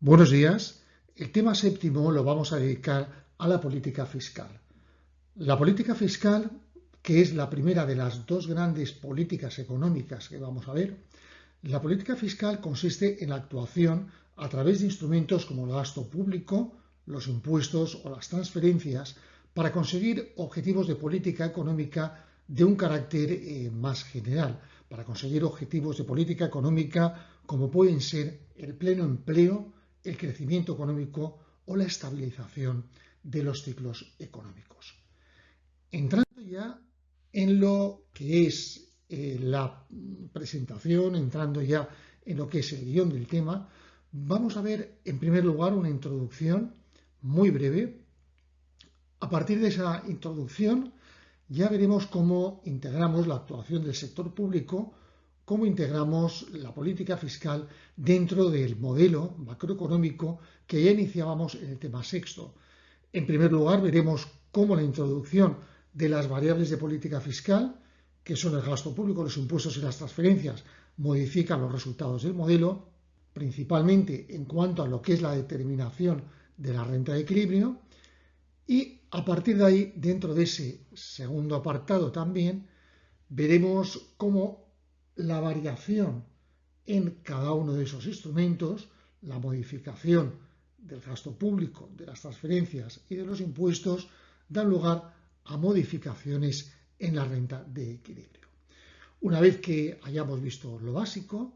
Buenos días. El tema séptimo lo vamos a dedicar a la política fiscal. La política fiscal, que es la primera de las dos grandes políticas económicas que vamos a ver, la política fiscal consiste en la actuación a través de instrumentos como el gasto público, los impuestos o las transferencias para conseguir objetivos de política económica de un carácter más general, para conseguir objetivos de política económica como pueden ser el pleno empleo, el crecimiento económico o la estabilización de los ciclos económicos. Entrando ya en lo que es la presentación, entrando ya en lo que es el guión del tema, vamos a ver en primer lugar una introducción muy breve. A partir de esa introducción ya veremos cómo integramos la actuación del sector público, cómo integramos la política fiscal dentro del modelo macroeconómico que ya iniciábamos en el tema sexto. En primer lugar, veremos cómo la introducción de las variables de política fiscal, que son el gasto público, los impuestos y las transferencias, modifican los resultados del modelo, principalmente en cuanto a lo que es la determinación de la renta de equilibrio, y a partir de ahí, dentro de ese segundo apartado también, veremos cómo la variación en cada uno de esos instrumentos, la modificación del gasto público, de las transferencias y de los impuestos, dan lugar a modificaciones en la renta de equilibrio. Una vez que hayamos visto lo básico,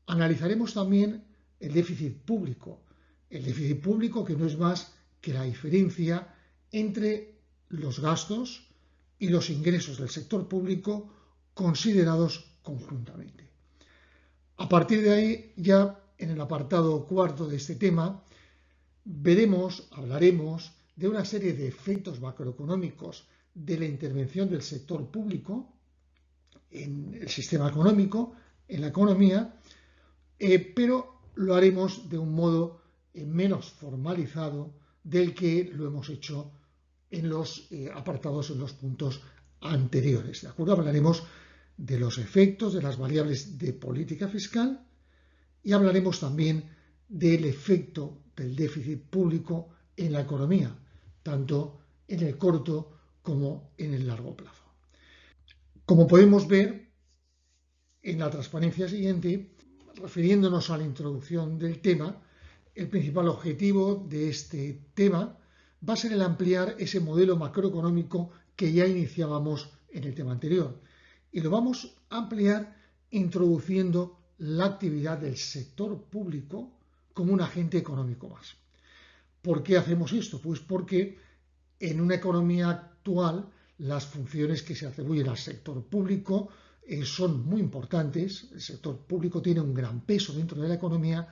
analizaremos también el déficit público. El déficit público que no es más que la diferencia entre los gastos y los ingresos del sector público considerados conjuntamente. A partir de ahí, ya en el apartado cuarto de este tema, hablaremos de una serie de efectos macroeconómicos de la intervención del sector público en el sistema económico, en la economía, pero lo haremos de un modo menos formalizado del que lo hemos hecho en los apartados, en los puntos anteriores. ¿De acuerdo? Hablaremos de los efectos de las variables de política fiscal y hablaremos también del efecto del déficit público en la economía, tanto en el corto como en el largo plazo. Como podemos ver en la transparencia siguiente, refiriéndonos a la introducción del tema, el principal objetivo de este tema va a ser el ampliar ese modelo macroeconómico que ya iniciábamos en el tema anterior. Y lo vamos a ampliar introduciendo la actividad del sector público como un agente económico más. ¿Por qué hacemos esto? Pues porque en una economía actual las funciones que se atribuyen al sector público son muy importantes. El sector público tiene un gran peso dentro de la economía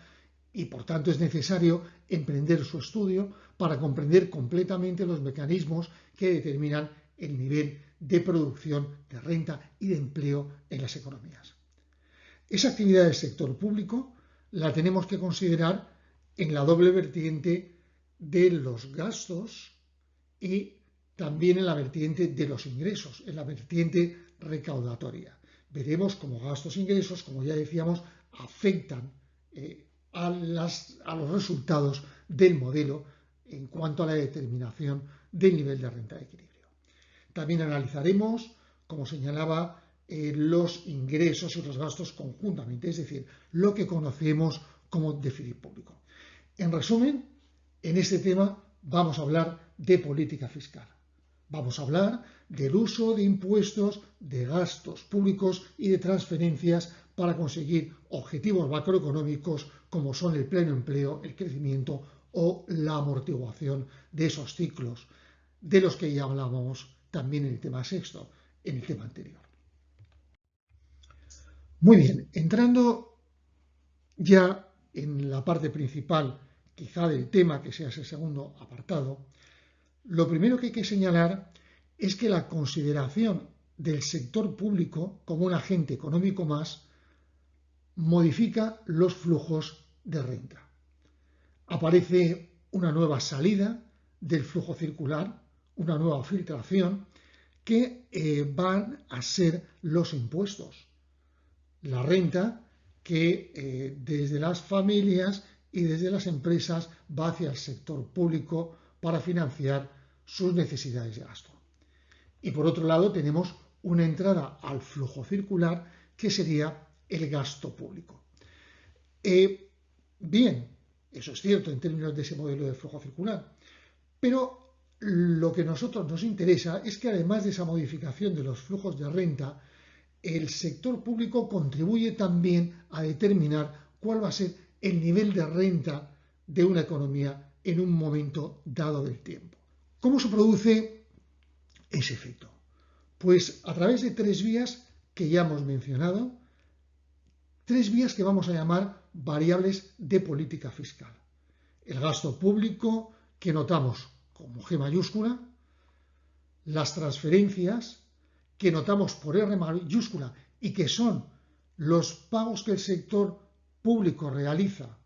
y por tanto es necesario emprender su estudio para comprender completamente los mecanismos que determinan el nivel de producción, de renta y de empleo en las economías. Esa actividad del sector público la tenemos que considerar en la doble vertiente de los gastos y también en la vertiente de los ingresos, en la vertiente recaudatoria. Veremos cómo gastos e ingresos, como ya decíamos, afectan a los resultados del modelo en cuanto a la determinación del nivel de renta de equilibrio. También analizaremos, como señalaba, los ingresos y los gastos conjuntamente, es decir, lo que conocemos como déficit público. En resumen, en este tema vamos a hablar de política fiscal. Vamos a hablar del uso de impuestos, de gastos públicos y de transferencias para conseguir objetivos macroeconómicos como son el pleno empleo, el crecimiento o la amortiguación de esos ciclos de los que ya hablábamos también en el tema sexto, en el tema anterior. Muy bien, entrando ya en la parte principal, quizá del tema, que sea ese segundo apartado, lo primero que hay que señalar es que la consideración del sector público como un agente económico más modifica los flujos de renta. Aparece una nueva salida del flujo circular, una nueva filtración, que van a ser los impuestos. La renta que desde las familias y desde las empresas va hacia el sector público para financiar sus necesidades de gasto. Y por otro lado tenemos una entrada al flujo circular que sería el gasto público. Bien, eso es cierto en términos de ese modelo de flujo circular, pero lo que a nosotros nos interesa es que además de esa modificación de los flujos de renta, el sector público contribuye también a determinar cuál va a ser el nivel de renta de una economía en un momento dado del tiempo. ¿Cómo se produce ese efecto? Pues a través de tres vías que ya hemos mencionado, tres vías que vamos a llamar variables de política fiscal. El gasto público, que notamos como G mayúscula, las transferencias, que notamos por R mayúscula y que son los pagos que el sector público realiza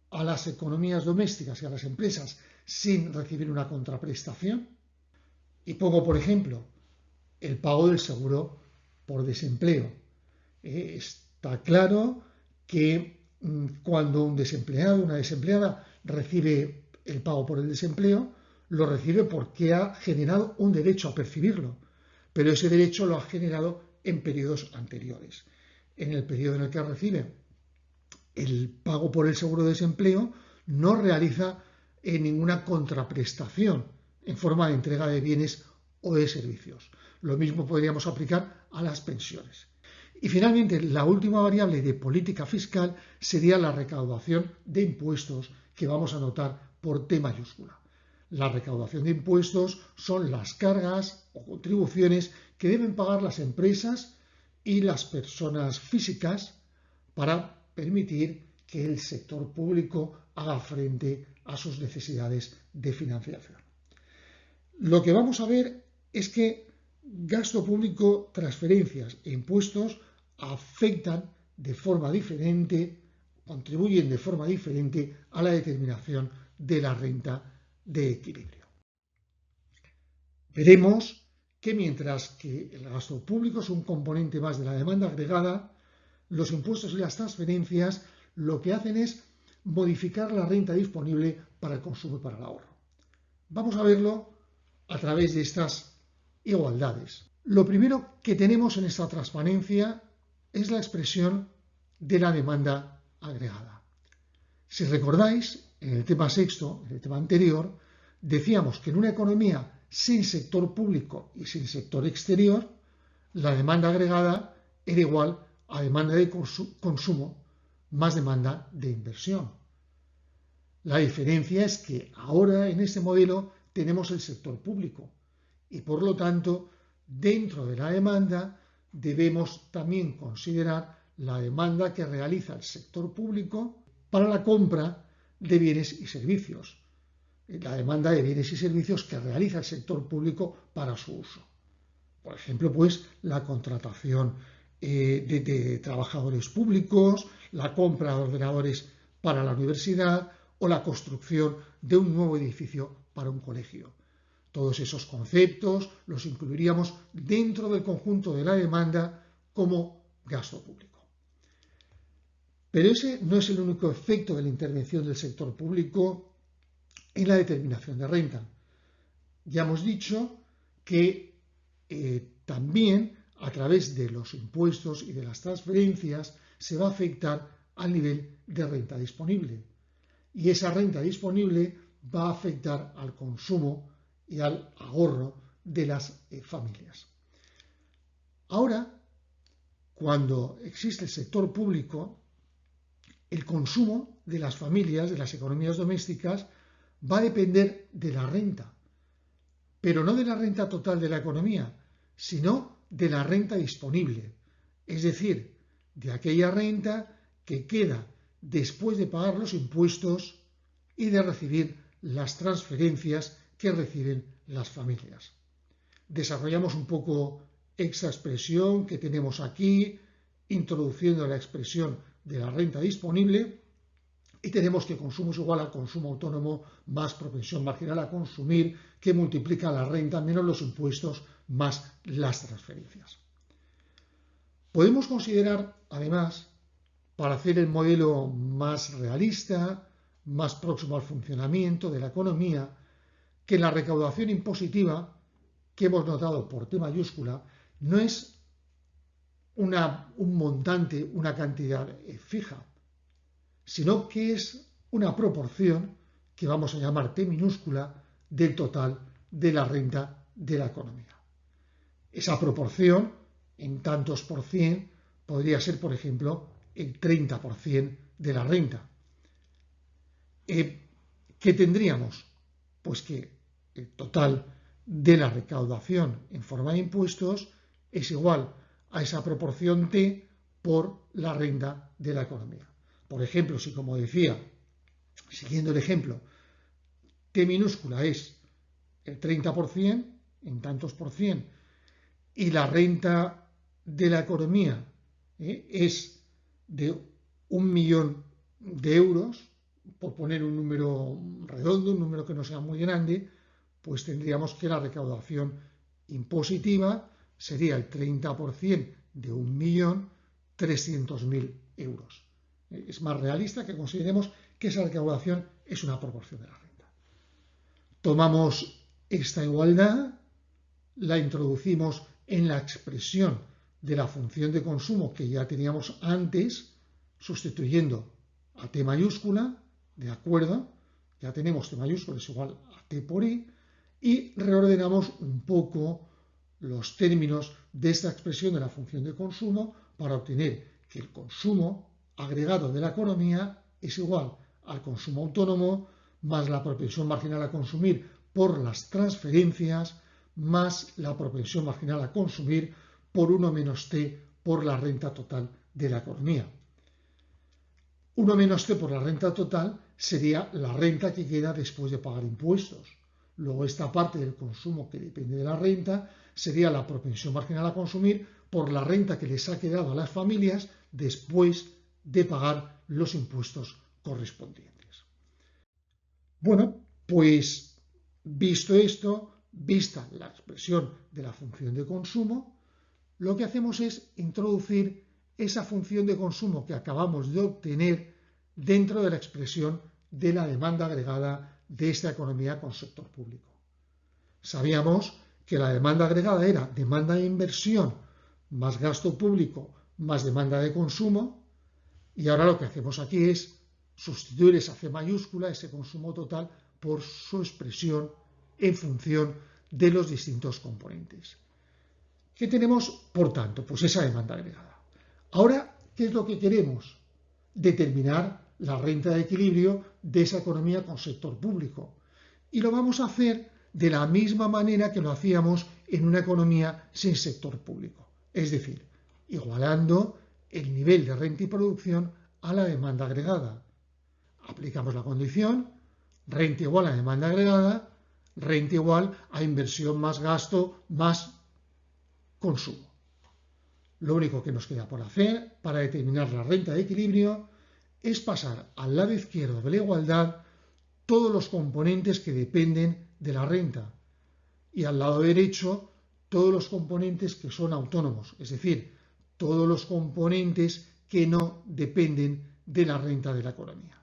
a las economías domésticas y a las empresas sin recibir una contraprestación. Y pongo, por ejemplo, el pago del seguro por desempleo. Está claro que cuando un desempleado, una desempleada, recibe el pago por el desempleo, lo recibe porque ha generado un derecho a percibirlo, pero ese derecho lo ha generado en periodos anteriores. En el periodo en el que recibe el pago por el seguro de desempleo, no realiza ninguna contraprestación en forma de entrega de bienes o de servicios. Lo mismo podríamos aplicar a las pensiones. Y finalmente, la última variable de política fiscal sería la recaudación de impuestos, que vamos a notar por T mayúscula. La recaudación de impuestos son las cargas o contribuciones que deben pagar las empresas y las personas físicas para permitir que el sector público haga frente a sus necesidades de financiación. Lo que vamos a ver es que gasto público, transferencias e impuestos afectan de forma diferente, contribuyen de forma diferente a la determinación de la renta de equilibrio. Veremos que mientras que el gasto público es un componente más de la demanda agregada, los impuestos y las transferencias lo que hacen es modificar la renta disponible para el consumo y para el ahorro. Vamos a verlo a través de estas igualdades. Lo primero que tenemos en esta transparencia es la expresión de la demanda agregada. Si recordáis, en el tema sexto, en el tema anterior, decíamos que en una economía sin sector público y sin sector exterior, la demanda agregada era igual a demanda de consumo más demanda de inversión. La diferencia es que ahora en este modelo tenemos el sector público y por lo tanto dentro de la demanda debemos también considerar la demanda que realiza el sector público para la compra de bienes y servicios, la demanda de bienes y servicios que realiza el sector público para su uso. Por ejemplo, pues la contratación de trabajadores públicos, la compra de ordenadores para la universidad o la construcción de un nuevo edificio para un colegio. Todos esos conceptos los incluiríamos dentro del conjunto de la demanda como gasto público. Pero ese no es el único efecto de la intervención del sector público en la determinación de renta. Ya hemos dicho que también a través de los impuestos y de las transferencias se va a afectar al nivel de renta disponible. Y esa renta disponible va a afectar al consumo y al ahorro de las familias. Ahora, cuando existe el sector público, el consumo de las familias, de las economías domésticas, va a depender de la renta, pero no de la renta total de la economía, sino de la renta disponible, es decir, de aquella renta que queda después de pagar los impuestos y de recibir las transferencias que reciben las familias. Desarrollamos un poco esta expresión que tenemos aquí, introduciendo la expresión de la renta disponible, y tenemos que consumo es igual al consumo autónomo más propensión marginal a consumir, que multiplica la renta menos los impuestos más las transferencias. Podemos considerar, además, para hacer el modelo más realista, más próximo al funcionamiento de la economía, que la recaudación impositiva que hemos notado por T mayúscula no es un montante, una cantidad fija, sino que es una proporción que vamos a llamar T minúscula del total de la renta de la economía. Esa proporción, en tantos por cien, podría ser, por ejemplo, el 30% de la renta. ¿Qué tendríamos? Pues que el total de la recaudación en forma de impuestos es igual a esa proporción T por la renta de la economía. Por ejemplo, si, como decía, siguiendo el ejemplo, T minúscula es el 30%, en tantos por cien, y la renta de la economía es de 1.000.000 de euros, por poner un número redondo, un número que no sea muy grande, pues tendríamos que la recaudación impositiva sería el 30% de 1.300.000 euros. Es más realista que consideremos que esa recaudación es una proporción de la renta. Tomamos esta igualdad, la introducimos en la expresión de la función de consumo que ya teníamos antes, sustituyendo a T mayúscula, ¿de acuerdo? Ya tenemos T mayúscula es igual a T por I, y reordenamos un poco los términos de esta expresión de la función de consumo para obtener que el consumo agregado de la economía es igual al consumo autónomo más la propensión marginal a consumir por las transferencias más la propensión marginal a consumir por 1 menos T por la renta total de la economía. 1 menos T por la renta total sería la renta que queda después de pagar impuestos. Luego esta parte del consumo que depende de la renta sería la propensión marginal a consumir por la renta que les ha quedado a las familias después de pagar los impuestos correspondientes. Bueno, pues visto esto, vista la expresión de la función de consumo, lo que hacemos es introducir esa función de consumo que acabamos de obtener dentro de la expresión de la demanda agregada de esta economía con sector público. Sabíamos que la demanda agregada era demanda de inversión más gasto público más demanda de consumo, y ahora lo que hacemos aquí es sustituir esa C mayúscula, ese consumo total, por su expresión en función de los distintos componentes. ¿Qué tenemos, por tanto? Pues esa demanda agregada. Ahora, ¿qué es lo que queremos? Determinar la renta de equilibrio de esa economía con sector público. Y lo vamos a hacer de la misma manera que lo hacíamos en una economía sin sector público. Es decir, igualando el nivel de renta y producción a la demanda agregada. Aplicamos la condición, renta igual a demanda agregada, renta igual a inversión más gasto más consumo. Lo único que nos queda por hacer para determinar la renta de equilibrio es pasar al lado izquierdo de la igualdad todos los componentes que dependen de la renta y al lado derecho todos los componentes que son autónomos, es decir, todos los componentes que no dependen de la renta de la economía.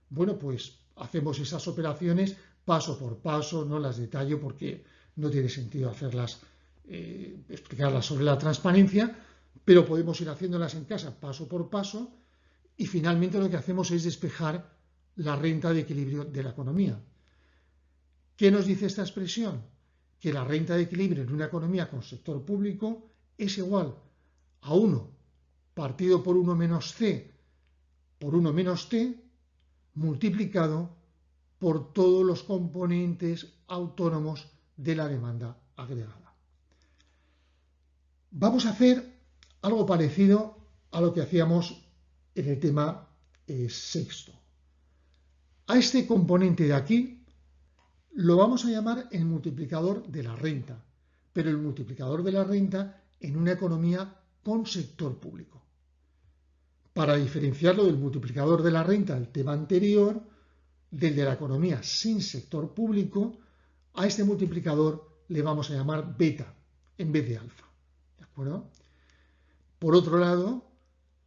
Bueno, pues hacemos esas operaciones paso por paso, no las detallo porque no tiene sentido hacerlas, explicarlas sobre la transparencia, pero podemos ir haciéndolas en casa paso por paso y finalmente lo que hacemos es despejar la renta de equilibrio de la economía. ¿Qué nos dice esta expresión? Que la renta de equilibrio en una economía con sector público es igual a 1 partido por 1 menos C por 1 menos T multiplicado por todos los componentes autónomos de la demanda agregada. Vamos a hacer algo parecido a lo que hacíamos en el tema sexto. A este componente de aquí lo vamos a llamar el multiplicador de la renta, pero el multiplicador de la renta en una economía con sector público. Para diferenciarlo del multiplicador de la renta del tema anterior, del de la economía sin sector público, a este multiplicador le vamos a llamar beta. en vez de alfa. ¿De acuerdo? Por otro lado,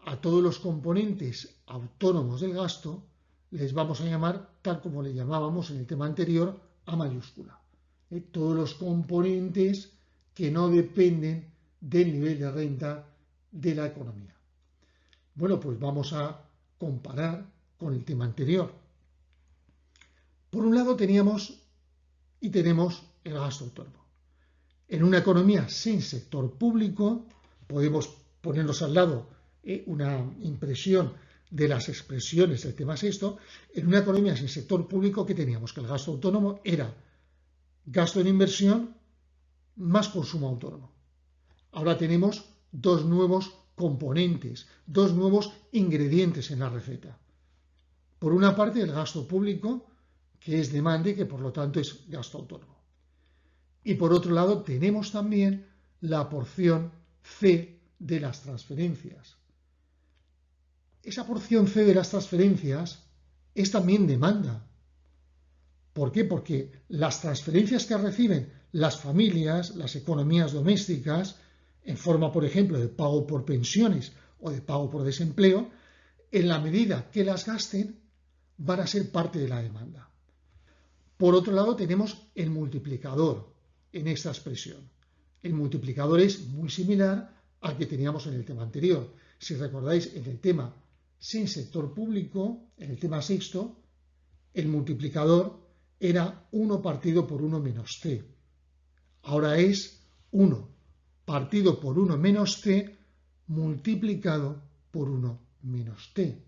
a todos los componentes autónomos del gasto les vamos a llamar, tal como le llamábamos en el tema anterior, A mayúscula. Todos los componentes que no dependen del nivel de renta de la economía. Bueno, pues vamos a comparar con el tema anterior. Por un lado teníamos y tenemos el gasto autónomo. En una economía sin sector público, podemos ponernos al lado una impresión de las expresiones del tema sexto. En una economía sin sector público, ¿qué teníamos? Que el gasto autónomo era gasto en inversión más consumo autónomo. Ahora tenemos dos nuevos componentes, dos nuevos ingredientes en la receta. Por una parte, el gasto público, que es demanda y que por lo tanto es gasto autónomo. Y por otro lado, tenemos también la porción C de las transferencias. Esa porción C de las transferencias es también demanda. ¿Por qué? Porque las transferencias que reciben las familias, las economías domésticas, en forma, por ejemplo, de pago por pensiones o de pago por desempleo, en la medida que las gasten, van a ser parte de la demanda. Por otro lado, tenemos el multiplicador en esta expresión. El multiplicador es muy similar al que teníamos en el tema anterior. Si recordáis, en el tema sin sector público, en el tema sexto, el multiplicador era 1 partido por 1 menos C. Ahora es 1 partido por 1 menos C multiplicado por 1 menos T.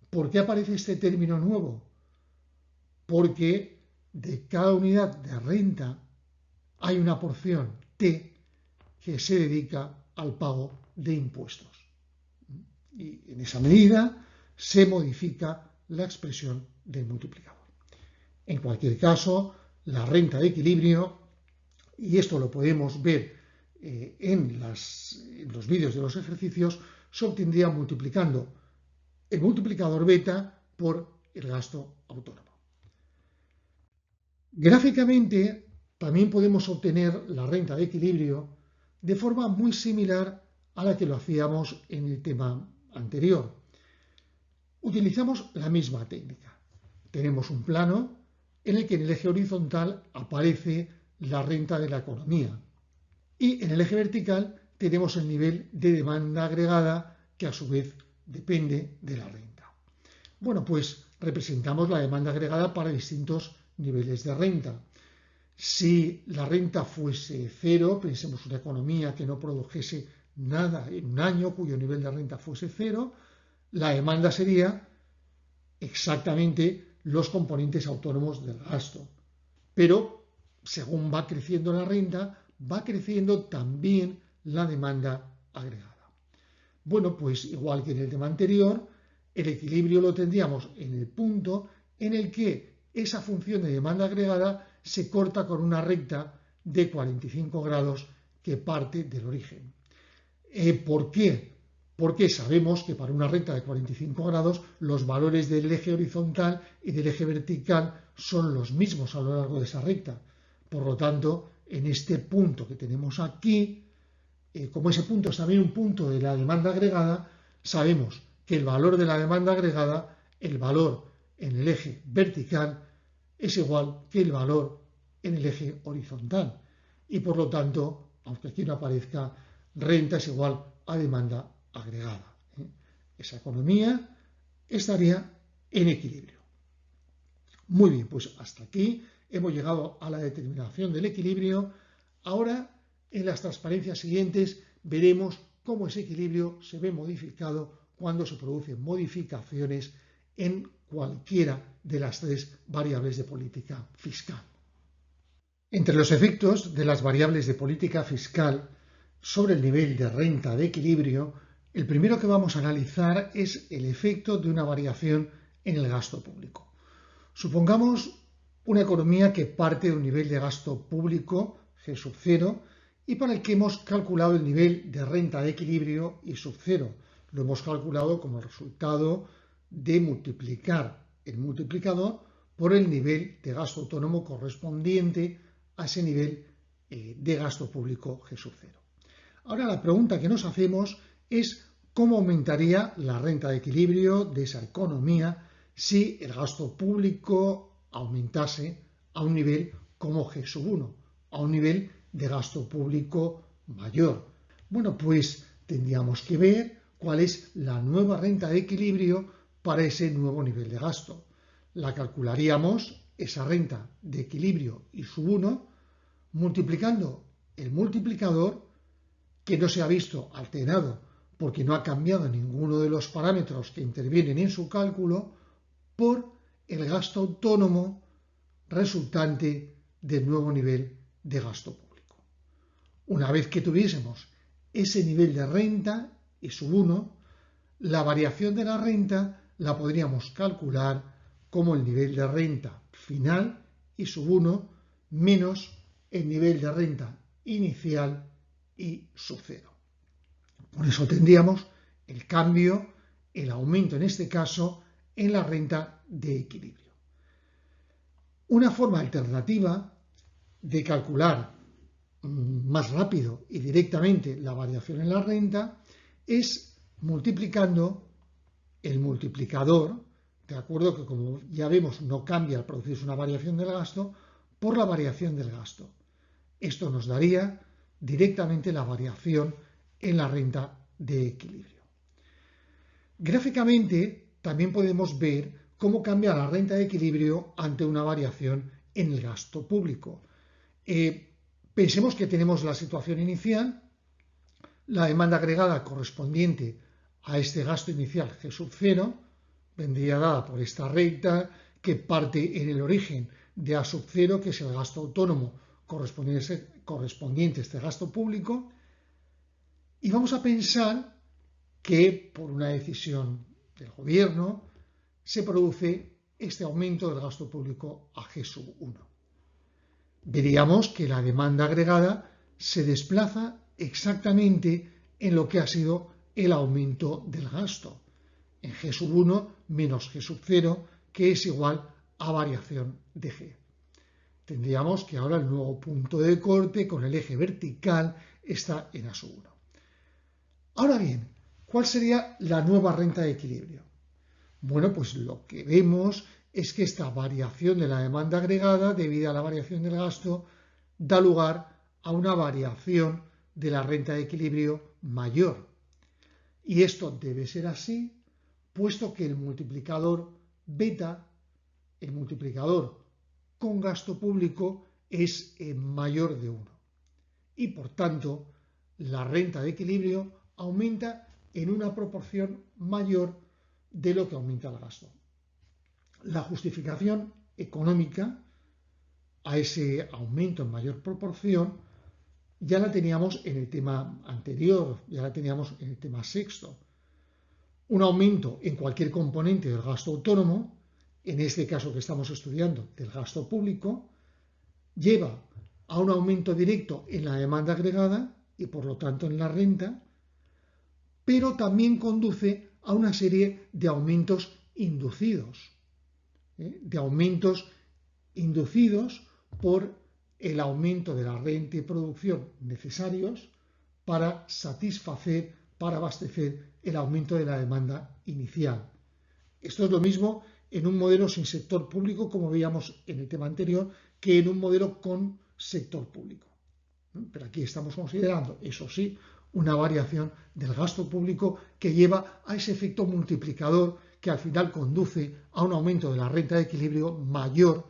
¿Por qué aparece este término nuevo? Porque de cada unidad de renta hay una porción T que se dedica al pago de impuestos. Y en esa medida se modifica la expresión del multiplicador. En cualquier caso, la renta de equilibrio, y esto lo podemos ver en los vídeos de los ejercicios, se obtendría multiplicando el multiplicador beta por el gasto autónomo. Gráficamente, también podemos obtener la renta de equilibrio de forma muy similar a la que lo hacíamos en el tema anterior. Utilizamos la misma técnica. Tenemos un plano en el que en el eje horizontal aparece la renta de la economía y en el eje vertical tenemos el nivel de demanda agregada que a su vez depende de la renta. Bueno, pues representamos la demanda agregada para distintos niveles de renta. Si la renta fuese cero, pensemos una economía que no produjese nada en un año, cuyo nivel de renta fuese cero, la demanda sería exactamente los componentes autónomos del gasto. Pero según va creciendo la renta, va creciendo también la demanda agregada. Bueno, pues igual que en el tema anterior, el equilibrio lo tendríamos en el punto en el que esa función de demanda agregada se corta con una recta de 45 grados que parte del origen. ¿Por qué? Porque sabemos que para una recta de 45 grados los valores del eje horizontal y del eje vertical son los mismos a lo largo de esa recta. Por lo tanto, en este punto que tenemos aquí, como ese punto es también un punto de la demanda agregada, sabemos que el valor de la demanda agregada, el valor en el eje vertical, es igual que el valor en el eje horizontal. Y por lo tanto, aunque aquí no aparezca, renta es igual a demanda agregada. Esa economía estaría en equilibrio. Muy bien, pues hasta aquí hemos llegado a la determinación del equilibrio. Ahora, en las transparencias siguientes, veremos cómo ese equilibrio se ve modificado cuando se producen modificaciones en cualquiera de las tres variables de política fiscal. Entre los efectos de las variables de política fiscal sobre el nivel de renta de equilibrio, el primero que vamos a analizar es el efecto de una variación en el gasto público. Supongamos una economía que parte de un nivel de gasto público G sub 0 y para el que hemos calculado el nivel de renta de equilibrio I sub 0. Lo hemos calculado como resultado de multiplicar el multiplicador por el nivel de gasto autónomo correspondiente a ese nivel de gasto público G sub 0. Ahora la pregunta que nos hacemos es cómo aumentaría la renta de equilibrio de esa economía si el gasto público aumentase a un nivel como G sub 1, a un nivel de gasto público mayor. Bueno, pues tendríamos que ver cuál es la nueva renta de equilibrio para ese nuevo nivel de gasto. La calcularíamos, esa renta de equilibrio I sub 1, multiplicando el multiplicador, que no se ha visto alterado porque no ha cambiado ninguno de los parámetros que intervienen en su cálculo, por el gasto autónomo resultante del nuevo nivel de gasto público. Una vez que tuviésemos ese nivel de renta, I sub 1, la variación de la renta la podríamos calcular como el nivel de renta final, I sub 1, menos el nivel de renta inicial, I sub 0. Por eso tendríamos el cambio, el aumento en este caso, en la renta de equilibrio. Una forma alternativa de calcular más rápido y directamente la variación en la renta es multiplicando el multiplicador, de acuerdo que como ya vemos no cambia al producirse una variación del gasto, por la variación del gasto. Esto nos daría directamente la variación en la renta de equilibrio. Gráficamente también podemos ver cómo cambia la renta de equilibrio ante una variación en el gasto público. Pensemos que tenemos la situación inicial, la demanda agregada correspondiente a este gasto inicial G sub 0 vendría dada por esta recta que parte en el origen de A sub 0, que es el gasto autónomo correspondiente a este gasto público, y vamos a pensar que por una decisión del gobierno se produce este aumento del gasto público a G sub 1. Veríamos que la demanda agregada se desplaza exactamente en lo que ha sido el aumento del gasto, en G sub 1 menos G sub 0, que es igual a variación de G. Tendríamos que ahora el nuevo punto de corte con el eje vertical está en A sub 1. Ahora bien, ¿cuál sería la nueva renta de equilibrio? Bueno, pues lo que vemos es que esta variación de la demanda agregada, debido a la variación del gasto, da lugar a una variación de la renta de equilibrio mayor. Y esto debe ser así, puesto que el multiplicador beta, el multiplicador con gasto público, es mayor de 1. Y por tanto, la renta de equilibrio aumenta en una proporción mayor de lo que aumenta el gasto. La justificación económica a ese aumento en mayor proporción ya la teníamos en el tema anterior, ya la teníamos en el tema sexto. Un aumento en cualquier componente del gasto autónomo, en este caso que estamos estudiando del gasto público, lleva a un aumento directo en la demanda agregada y por lo tanto en la renta, pero también conduce a una serie de aumentos inducidos, por el aumento de la renta y producción necesarios para satisfacer, para abastecer el aumento de la demanda inicial. Esto es lo mismo en un modelo sin sector público, como veíamos en el tema anterior, que en un modelo con sector público. Pero aquí estamos considerando, eso sí, una variación del gasto público que lleva a ese efecto multiplicador que al final conduce a un aumento de la renta de equilibrio mayor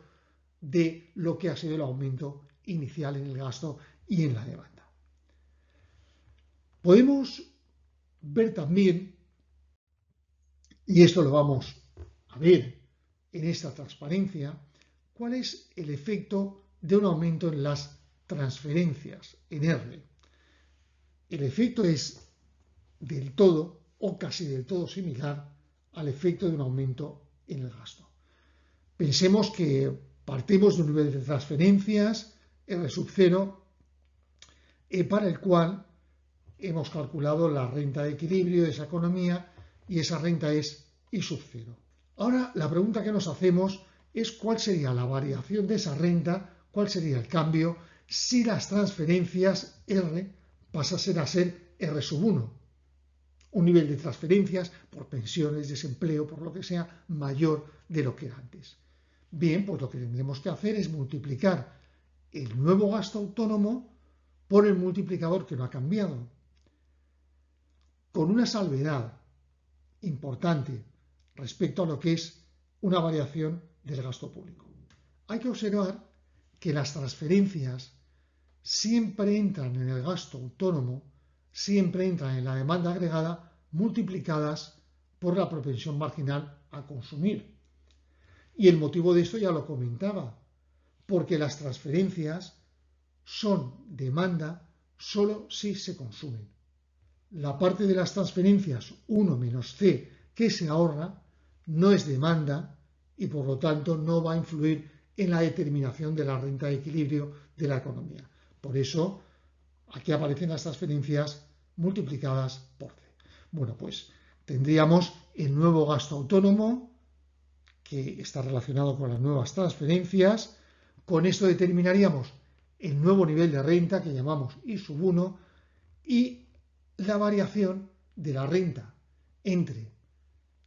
de lo que ha sido el aumento inicial en el gasto y en la demanda. Podemos ver también, y esto lo vamos a ver en esta transparencia, cuál es el efecto de un aumento en las transferencias, en R. El efecto es del todo o casi del todo similar al efecto de un aumento en el gasto. Pensemos que partimos de un nivel de transferencias R sub 0 para el cual hemos calculado la renta de equilibrio de esa economía y esa renta es I sub 0. Ahora la pregunta que nos hacemos es cuál sería la variación de esa renta, cuál sería el cambio si las transferencias R pasasen a ser R sub 1. Un nivel de transferencias por pensiones, desempleo, por lo que sea, mayor de lo que era antes. Bien, pues lo que tendremos que hacer es multiplicar el nuevo gasto autónomo por el multiplicador que no ha cambiado. Con una salvedad importante respecto a lo que es una variación del gasto público. Hay que observar que las transferencias siempre entran en el gasto autónomo, siempre entran en la demanda agregada multiplicadas por la propensión marginal a consumir. Y el motivo de esto ya lo comentaba, porque las transferencias son demanda solo si se consumen. La parte de las transferencias 1 menos C que se ahorra no es demanda y por lo tanto no va a influir en la determinación de la renta de equilibrio de la economía. Por eso aquí aparecen las transferencias multiplicadas por C. Bueno, pues tendríamos el nuevo gasto autónomo que está relacionado con las nuevas transferencias. Con esto determinaríamos el nuevo nivel de renta que llamamos I sub 1 y la variación de la renta entre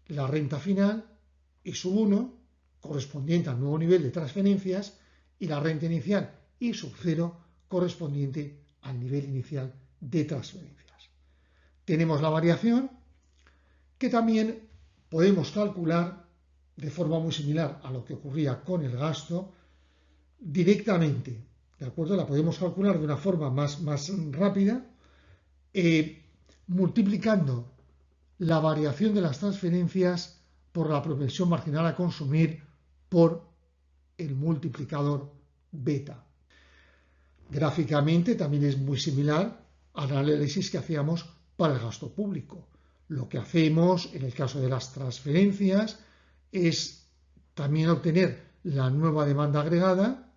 la renta final, I sub 1, correspondiente al nuevo nivel de transferencias, y la renta inicial, I sub 0, correspondiente al nivel inicial de transferencias. Tenemos la variación que también podemos calcular de forma muy similar a lo que ocurría con el gasto directamente, ¿de acuerdo? La podemos calcular de una forma más rápida, multiplicando la variación de las transferencias por la propensión marginal a consumir por el multiplicador beta. Gráficamente también es muy similar al análisis que hacíamos para el gasto público. Lo que hacemos en el caso de las transferencias es también obtener la nueva demanda agregada,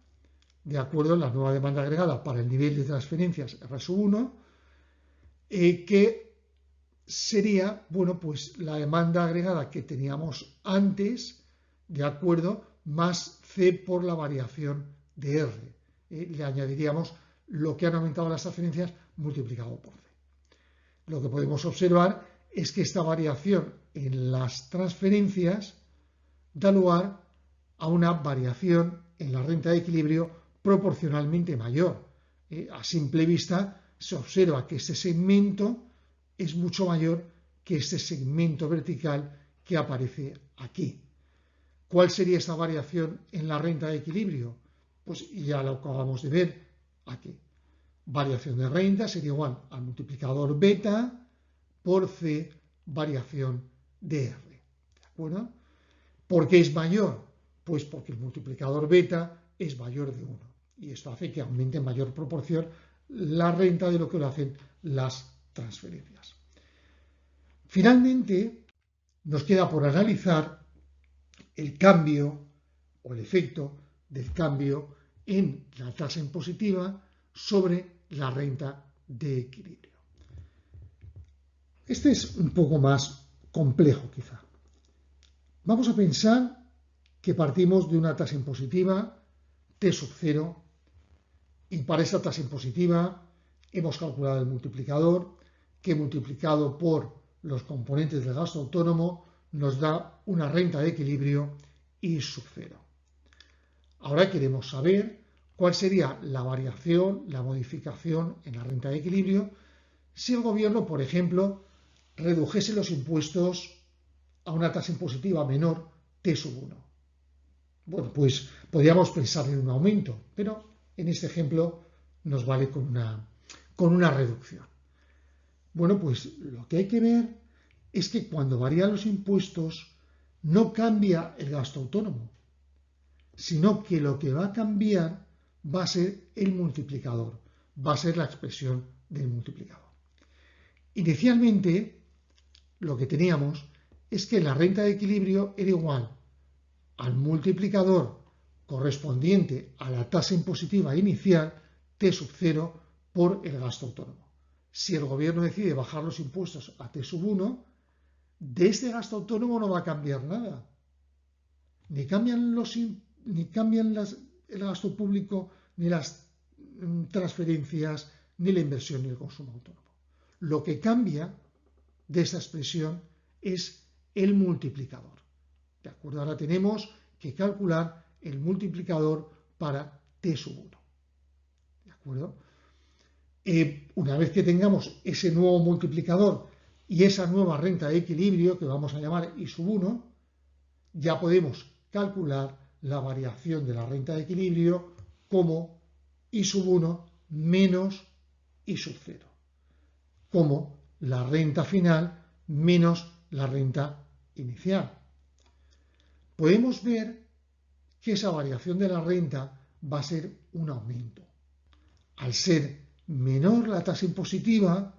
de acuerdo, la nueva demanda agregada para el nivel de transferencias R sub 1, que sería, bueno, pues la demanda agregada que teníamos antes, de acuerdo, más C por la variación de R. Le añadiríamos lo que han aumentado las transferencias multiplicado por C. Lo que podemos observar es que esta variación en las transferencias da lugar a una variación en la renta de equilibrio proporcionalmente mayor. A simple vista se observa que este segmento es mucho mayor que este segmento vertical que aparece aquí. ¿Cuál sería esta variación en la renta de equilibrio? Pues ya lo acabamos de ver aquí. Variación de renta sería igual al multiplicador beta por C variación de R. ¿De acuerdo? ¿Por qué es mayor? Pues porque el multiplicador beta es mayor de 1. Y esto hace que aumente en mayor proporción la renta de lo que lo hacen las transferencias. Finalmente, nos queda por analizar el cambio o el efecto del cambio en la tasa impositiva sobre la renta de equilibrio. Este es un poco más complejo quizá. Vamos a pensar que partimos de una tasa impositiva T sub 0 y para esa tasa impositiva hemos calculado el multiplicador que multiplicado por los componentes del gasto autónomo nos da una renta de equilibrio I sub 0. Ahora queremos saber cuál sería la variación, la modificación en la renta de equilibrio si el gobierno, por ejemplo, redujese los impuestos a una tasa impositiva menor T sub 1. Bueno, pues podríamos pensar en un aumento, pero en este ejemplo nos vale con una reducción. Bueno, pues lo que hay que ver es que cuando varían los impuestos no cambia el gasto autónomo, sino que lo que va a cambiar va a ser el multiplicador, va a ser la expresión del multiplicador. Inicialmente, lo que teníamos es que la renta de equilibrio era igual al multiplicador correspondiente a la tasa impositiva inicial T sub 0 por el gasto autónomo. Si el gobierno decide bajar los impuestos a T sub 1, de este gasto autónomo no va a cambiar nada. Ni cambian el gasto público ni las transferencias, ni la inversión, ni el consumo autónomo. Lo que cambia de esta expresión es el multiplicador. ¿De acuerdo? Ahora tenemos que calcular el multiplicador para T sub 1. ¿De acuerdo? Una vez que tengamos ese nuevo multiplicador y esa nueva renta de equilibrio, que vamos a llamar I sub 1, ya podemos calcular la variación de la renta de equilibrio como I sub 1 menos I sub 0, como la renta final menos la renta inicial. Podemos ver que esa variación de la renta va a ser un aumento. Al ser menor la tasa impositiva,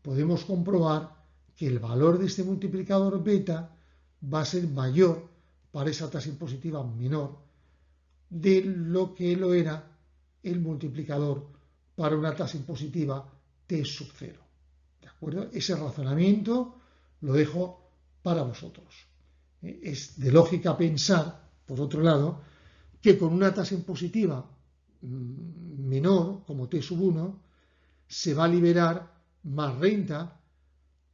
podemos comprobar que el valor de este multiplicador beta va a ser mayor para esa tasa impositiva menor de lo que lo era el multiplicador para una tasa impositiva T sub 0. ¿De acuerdo? Ese razonamiento lo dejo para vosotros. Es de lógica pensar, por otro lado, que con una tasa impositiva menor, como T sub 1, se va a liberar más renta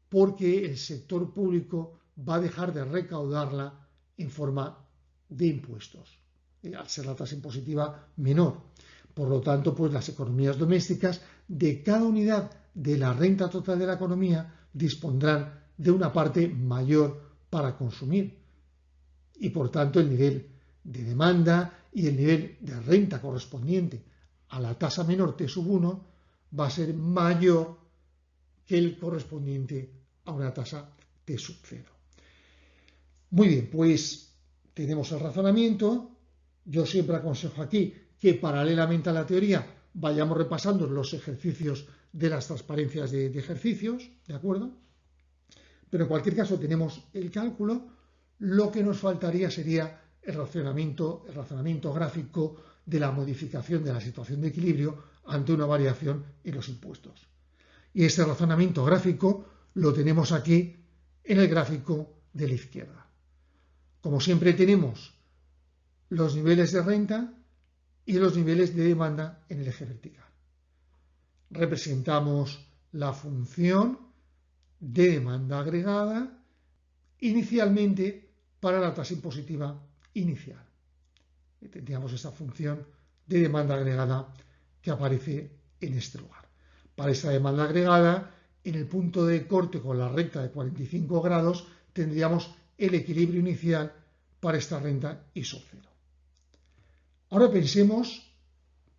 porque el sector público va a dejar de recaudarla en forma de impuestos, al ser la tasa impositiva menor. Por lo tanto, pues las economías domésticas de cada unidad de la renta total de la economía dispondrán de una parte mayor para consumir. Y por tanto, el nivel de demanda y el nivel de renta correspondiente a la tasa menor T sub 1 va a ser mayor que el correspondiente a una tasa T sub 0. Muy bien, pues tenemos el razonamiento. Yo siempre aconsejo aquí que paralelamente a la teoría vayamos repasando los ejercicios de las transparencias de ejercicios, ¿de acuerdo? Pero en cualquier caso tenemos el cálculo. Lo que nos faltaría sería el razonamiento gráfico de la modificación de la situación de equilibrio ante una variación en los impuestos. Y este razonamiento gráfico lo tenemos aquí en el gráfico de la izquierda. Como siempre tenemos los niveles de renta y los niveles de demanda en el eje vertical. Representamos la función de demanda agregada inicialmente para la tasa impositiva inicial. Tendríamos esta función de demanda agregada que aparece en este lugar. Para esta demanda agregada, en el punto de corte con la recta de 45 grados, tendríamos el equilibrio inicial para esta renta I sub 0. Ahora pensemos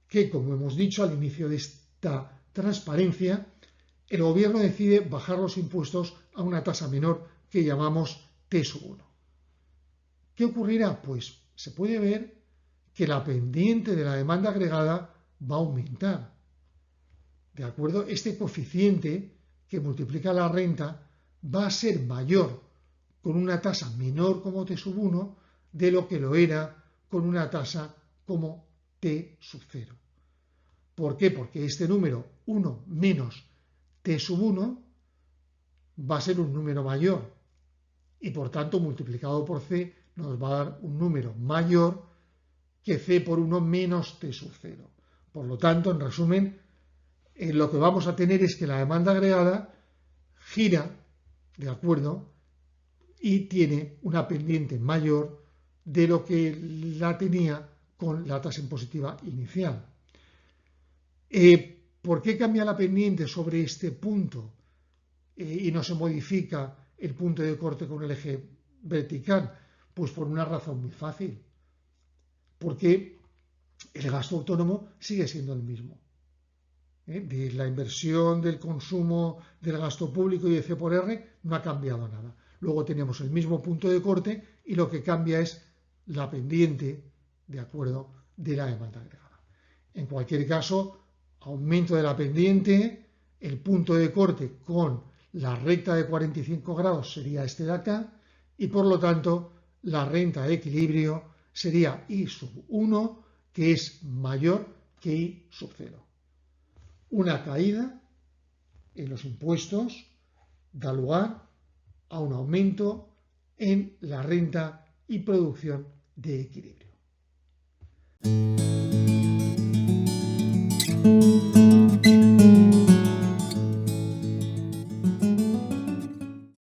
que, como hemos dicho al inicio de esta transparencia, el gobierno decide bajar los impuestos a una tasa menor que llamamos T sub 1. ¿Qué ocurrirá? Pues se puede ver que la pendiente de la demanda agregada va a aumentar. ¿De acuerdo? Este coeficiente que multiplica la renta va a ser mayor con una tasa menor como T sub 1 de lo que lo era con una tasa como T sub 0. ¿Por qué? Porque este número 1 menos T sub 1 va a ser un número mayor y por tanto multiplicado por C nos va a dar un número mayor que C por 1 menos T sub 0. Por lo tanto, en resumen, lo que vamos a tener es que la demanda agregada gira, ¿de acuerdo? Y tiene una pendiente mayor de lo que la tenía con la tasa impositiva inicial. ¿Por qué cambia la pendiente sobre este punto y no se modifica el punto de corte con el eje vertical? Pues por una razón muy fácil. Porque el gasto autónomo sigue siendo el mismo. De la inversión, del consumo, del gasto público y de C por R no ha cambiado nada. Luego tenemos el mismo punto de corte y lo que cambia es la pendiente, de acuerdo, de la demanda agregada. En cualquier caso, aumento de la pendiente, el punto de corte con la recta de 45 grados sería este de acá y por lo tanto la renta de equilibrio sería I sub 1, que es mayor que I sub 0. Una caída en los impuestos da lugar a un aumento en la renta y producción de equilibrio. Adiós.